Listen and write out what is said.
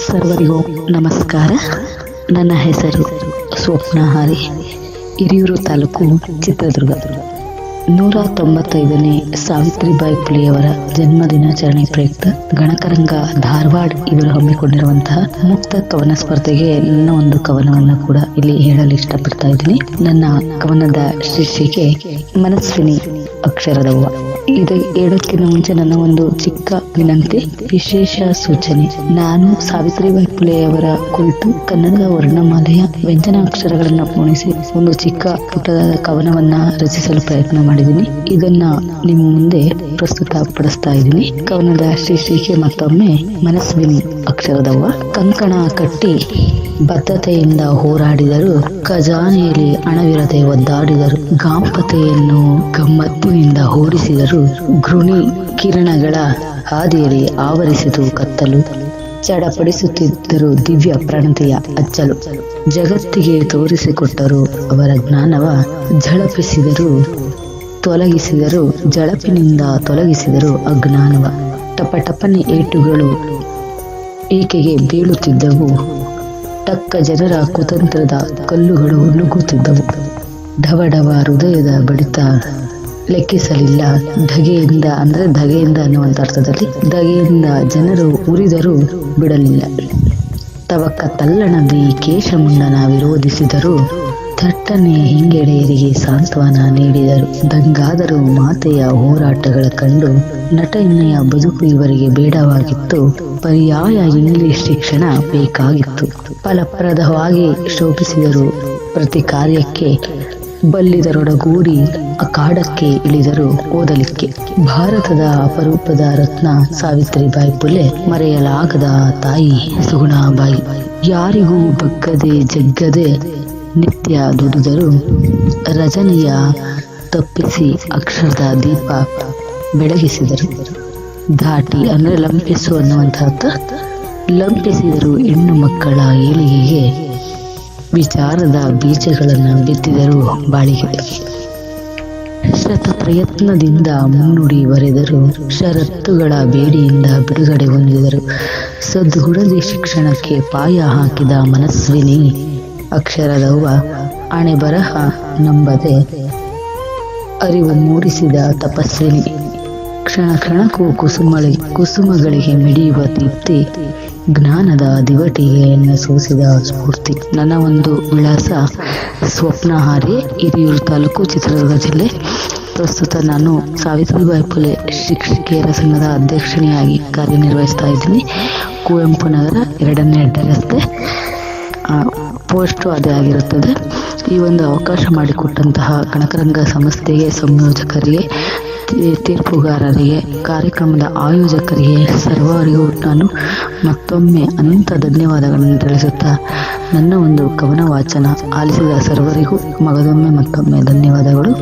ಸರ್ವರಿಗೂ ನಮಸ್ಕಾರ. ನನ್ನ ಹೆಸರು ಸ್ವಪ್ನ ಹಾರಿ, ಹಿರಿಯೂರು ತಾಲೂಕು, ಚಿತ್ರದುರ್ಗ. 195ನೇ ಸಾವಿತ್ರಿಬಾಯಿ ಫುಲೆಯವರ ಜನ್ಮ ದಿನಾಚರಣೆ ಪ್ರಯುಕ್ತ ಗಣಕರಂಗ ಧಾರವಾಡ ಇವರು ಹಮ್ಮಿಕೊಂಡಿರುವಂತಹ ಮುಕ್ತ ಕವನ ಸ್ಪರ್ಧೆಗೆ ನನ್ನ ಒಂದು ಕವನವನ್ನು ಕೂಡ ಇಲ್ಲಿ ಹೇಳಲು ಇಷ್ಟಪಡ್ತಾ ಇದ್ದೀನಿ. ನನ್ನ ಕವನದ ಶೀರ್ಷಿಕೆ ಮನಸ್ವಿನಿ ಅಕ್ಷರದವ್ವ. ಇದು ಹೇಳೋದಕ್ಕಿಂತ ಮುಂಚೆ ನನ್ನ ಒಂದು ಚಿಕ್ಕ ವಿನಂತಿ, ವಿಶೇಷ ಸೂಚನೆ. ನಾನು ಸಾವಿತ್ರಿಬಾಯಿ ಫುಲೆಯವರ ಕುರಿತು ಕನ್ನಡದ ವರ್ಣಮಾಲೆಯ ವ್ಯಂಜನ ಅಕ್ಷರಗಳನ್ನು ಪೂರ್ಣಿಸಿ ಒಂದು ಚಿಕ್ಕ ಪುಟ್ಟದಾದ ಕವನವನ್ನ ರಚಿಸಲು ಪ್ರಯತ್ನ ಮಾಡಿದ್ದೀನಿ. ಇದನ್ನ ನಿಮ್ಮ ಮುಂದೆ ಪ್ರಸ್ತುತ ಪಡಿಸ್ತಾ ಇದ್ದೀನಿ. ಕವನದ ಶೀರ್ಷಿಕೆ ಮತ್ತೊಮ್ಮೆ ಮನಸ್ವಿನಿ ಅಕ್ಷರದವ್ವ. ಕಂಕಣ ಕಟ್ಟಿ ಬದ್ಧತೆಯಿಂದ ಹೋರಾಡಿದರು, ಖಜಾನೆಯಲ್ಲಿ ಹಣವಿರದೆ ಒದ್ದಾಡಿದರು, ಗಾಂಪತೆಯನ್ನು ಗಮ್ಮತ್ತಿನಿಂದ ಓಡಿಸಿದರು, ಗೃಣಿ ಕಿರಣಗಳ ಹಾದಿಯಲ್ಲಿ ಆವರಿಸಿತು ಕತ್ತಲು, ಚಡಪಡಿಸುತ್ತಿದ್ದರು ದಿವ್ಯ ಪ್ರಣತಿಯ ಅಚ್ಚಲು, ಜಗತ್ತಿಗೆ ತೋರಿಸಿಕೊಟ್ಟರು ಅವರ ಜ್ಞಾನವ, ಜಳಪಿನಿಂದ ತೊಲಗಿಸಿದರು ಅಜ್ಞಾನವ. ಟಪಟಪನೆ ಏಟುಗಳು ಏಕೆಗೆ ಬೀಳುತ್ತಿದ್ದವು, ಟಕ್ಕ ಜನರ ಕುತಂತ್ರದ ಕಲ್ಲುಗಳು ನುಗ್ಗುತ್ತಿದ್ದವು, ಢವಢವ ಹೃದಯದ ಬಡಿತ ಲೆಕ್ಕಿಸಲಿಲ್ಲ, ಧಗೆಯಿಂದ ಅನ್ನುವಂಥ ಅರ್ಥದಲ್ಲಿ ಧಗೆಯಿಂದ ಜನರು ಉರಿದರೂ ಬಿಡಲಿಲ್ಲ, ತವಕ ತಲ್ಲಣದಿ ಕೇಶಮುಂಡನ ವಿರೋಧಿಸಿದರು, ಥಟ್ಟನೆ ಹಿಂಗೆಡೆಯರಿಗೆ ಸಾಂತ್ವನ ನೀಡಿದರು, ದಂಗಾದರೂ ಮಾತೆಯ ಹೋರಾಟಗಳ ಕಂಡು ನಟ ಎಣ್ಣೆಯ ಬದುಕು ಇವರಿಗೆ ಬೇಡವಾಗಿತ್ತು, ಪರ್ಯಾಯ ಇಂಗ್ಲಿಷ್ ಶಿಕ್ಷಣ ಬೇಕಾಗಿತ್ತು, ಫಲಪ್ರದವಾಗಿ ಶೋಭಿಸಿದರು ಪ್ರತಿ ಕಾರ್ಯಕ್ಕೆ, ಬಲ್ಲಿದರೊಡಗೂಡಿ ಅಖಾಡಕ್ಕೆ ಇಳಿದರು ಓದಲಿಕ್ಕೆ. ಭಾರತದ ಅಪರೂಪದ ರತ್ನ ಸಾವಿತ್ರಿಬಾಯಿ ಫುಲೆ, ಮರೆಯಲಾಗದ ತಾಯಿ ಸುಗುಣಾಬಾಯಿ. ಯಾರಿಗೂ ಬಗ್ಗದೆ ಜಗ್ಗದೆ ನಿತ್ಯ ದುಡಿದರು, ರಜನಿಯ ತಪ್ಪಿಸಿ ಅಕ್ಷರದ ದೀಪ ಬೆಳಗಿಸಿದರು, ಧಾಟಿ ಲಂಪಿಸು ಅನ್ನುವಂಥ ಲಂಪಿಸಿದರು ಹೆಣ್ಣು ಮಕ್ಕಳ ಏಳಿಗೆಗೆ, ವಿಚಾರದ ಬೀಜಗಳನ್ನು ಬಿತ್ತಿದರು ಬಾಳಿಗೆ. ಶತ ಪ್ರಯತ್ನದಿಂದ ಮುನ್ನುಡಿ ಬರೆದರು, ಷರತ್ತುಗಳ ಬೇಡಿಯಿಂದ ಬಿಡುಗಡೆ ಹೊಂದಿದರು, ಸದ್ಗುಣದಿ ಶಿಕ್ಷಣಕ್ಕೆ ಪಾಯ ಹಾಕಿದ ಮನಸ್ವಿನಿ ಅಕ್ಷರದವ್ವ, ಹಣೆ ಬರಹ ನಂಬದೆ ಅರಿವು ಮೂಡಿಸಿದ ತಪಸ್ವಿನಿ, ಕ್ಷಣ ಕ್ಷಣಕ್ಕೂ ಕುಸುಮಗಳಿಗೆ ಮಿಡಿಯುವ ದೀಪ್ತಿ, ಜ್ಞಾನದ ದಿವಟಿಗೆಯನ್ನು ಸೂಸಿದ ಸ್ಫೂರ್ತಿ. ನನ್ನ ಒಂದು ವಿಳಾಸ ಸ್ವಪ್ನ ಹಾರಿ, ಹಿರಿಯೂರು ತಾಲೂಕು, ಚಿತ್ರದುರ್ಗ ಜಿಲ್ಲೆ. ಪ್ರಸ್ತುತ ನಾನು ಸಾವಿತ್ರಿಬಾಯಿ ಫುಲೆ ಶಿಕ್ಷಕಿಯರ ಸಂಘದ ಅಧ್ಯಕ್ಷಿಣಿಯಾಗಿ ಕಾರ್ಯನಿರ್ವಹಿಸ್ತಾ ಇದ್ದೀನಿ. ಕುವೆಂಪು ನಗರ 2ನೇ ಅಡ್ಡ ರಸ್ತೆ, ಪೋಸ್ಟು ಅದೇ ಆಗಿರುತ್ತದೆ. ಈ ಒಂದು ಅವಕಾಶ ಮಾಡಿಕೊಟ್ಟಂತಹ ಗಣಕರಂಗ ಸಂಸ್ಥೆಗೆ, ಸಂಯೋಜಕರಿಗೆ, ತೀರ್ಪುಗಾರರಿಗೆ, ಕಾರ್ಯಕ್ರಮದ ಆಯೋಜಕರಿಗೆ, ಸರ್ವರಿಗೂ ನಾನು ಮತ್ತೊಮ್ಮೆ ಅನಂತ ಧನ್ಯವಾದಗಳನ್ನು ತಿಳಿಸುತ್ತಾ, ನನ್ನ ಒಂದು ಕವನ ವಾಚನ ಆಲಿಸಿದ ಸರ್ವರಿಗೂ ಮತ್ತೊಮ್ಮೆ ಧನ್ಯವಾದಗಳು.